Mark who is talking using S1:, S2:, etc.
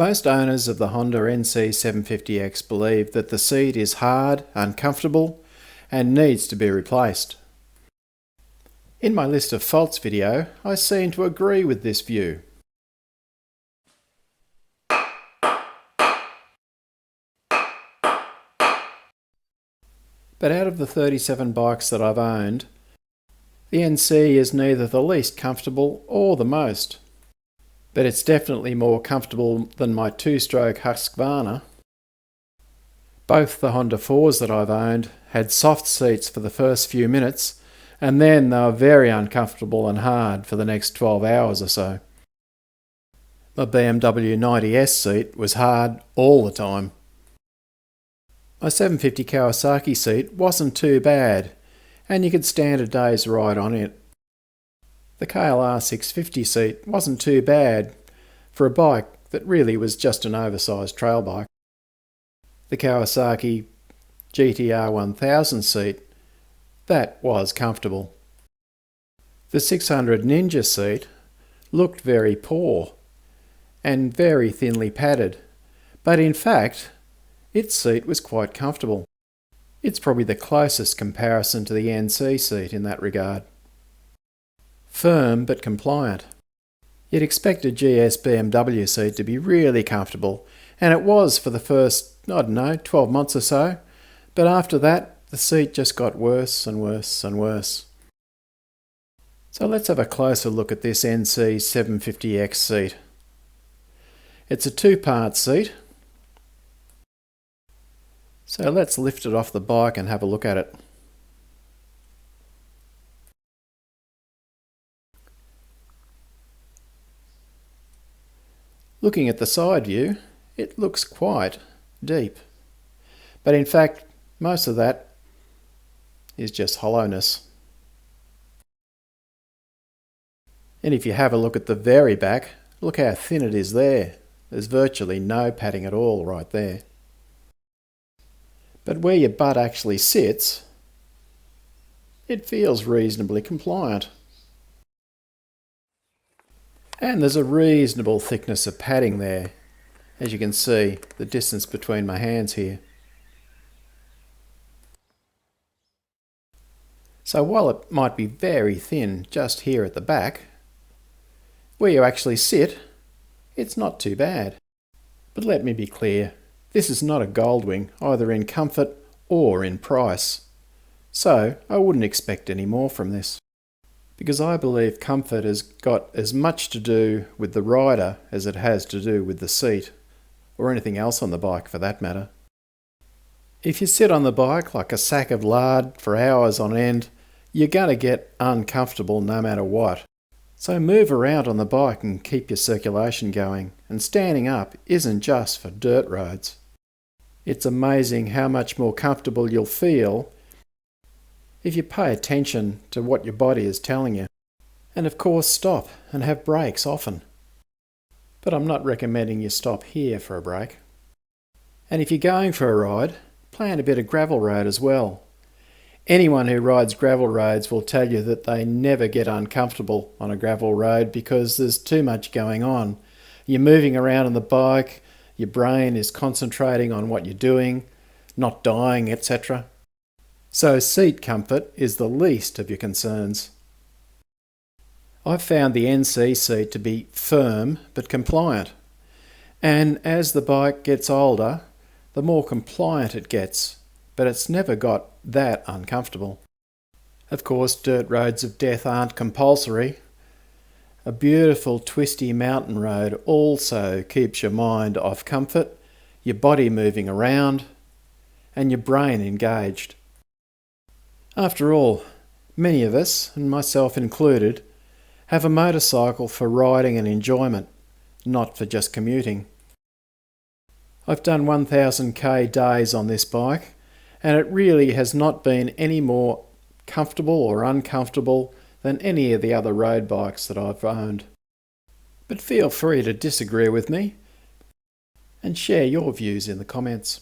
S1: Most owners of the Honda NC750X believe that the seat is hard, uncomfortable, and needs to be replaced. In my list of faults video, I seem to agree with this view. But out of the 37 bikes that I've owned, the NC is neither the least comfortable or the most. But it's definitely more comfortable than my two-stroke Husqvarna. Both the Honda 4s that I've owned had soft seats for the first few minutes, and then they were very uncomfortable and hard for the next 12 hours or so. My BMW 90S seat was hard all the time. My 750 Kawasaki seat wasn't too bad, and you could stand a day's ride on it. The KLR 650 seat wasn't too bad for a bike that really was just an oversized trail bike. The Kawasaki GTR 1000 seat, that was comfortable. The 600 Ninja seat looked very poor and very thinly padded, but in fact, its seat was quite comfortable. It's probably the closest comparison to the NC seat in that regard. Firm but compliant. You'd expect a GS BMW seat to be really comfortable, and it was for the first, 12 months or so, but after that the seat just got worse and worse and worse. So let's have a closer look at this NC750X seat. It's a two-part seat, so let's lift it off the bike and have a look at it. Looking at the side view, it looks quite deep. But in fact, most of that is just hollowness. And if you have a look at the very back, look how thin it is there. There's virtually no padding at all right there. But where your butt actually sits, it feels reasonably compliant. And there's a reasonable thickness of padding there, as you can see the distance between my hands here. So while it might be very thin just here at the back, where you actually sit, it's not too bad. But let me be clear, this is not a Goldwing either in comfort or in price. So I wouldn't expect any more from this, because I believe comfort has got as much to do with the rider as it has to do with the seat, or anything else on the bike for that matter. If you sit on the bike like a sack of lard for hours on end, you're going to get uncomfortable no matter what. So move around on the bike and keep your circulation going, and standing up isn't just for dirt roads. It's amazing how much more comfortable you'll feel if you pay attention to what your body is telling you. And of course stop and have breaks often. But I'm not recommending you stop here for a break. And if you're going for a ride, plan a bit of gravel road as well. Anyone who rides gravel roads will tell you that they never get uncomfortable on a gravel road because there's too much going on. You're moving around on the bike, your brain is concentrating on what you're doing, not dying, etc. So seat comfort is the least of your concerns. I've found the NC seat to be firm but compliant, and as the bike gets older, the more compliant it gets, but it's never got that uncomfortable. Of course, dirt roads of death aren't compulsory. A beautiful twisty mountain road also keeps your mind off comfort, your body moving around, and your brain engaged. After all, many of us, and myself included, have a motorcycle for riding and enjoyment, not for just commuting. I've done 1000k days on this bike, and it really has not been any more comfortable or uncomfortable than any of the other road bikes that I've owned. But feel free to disagree with me and share your views in the comments.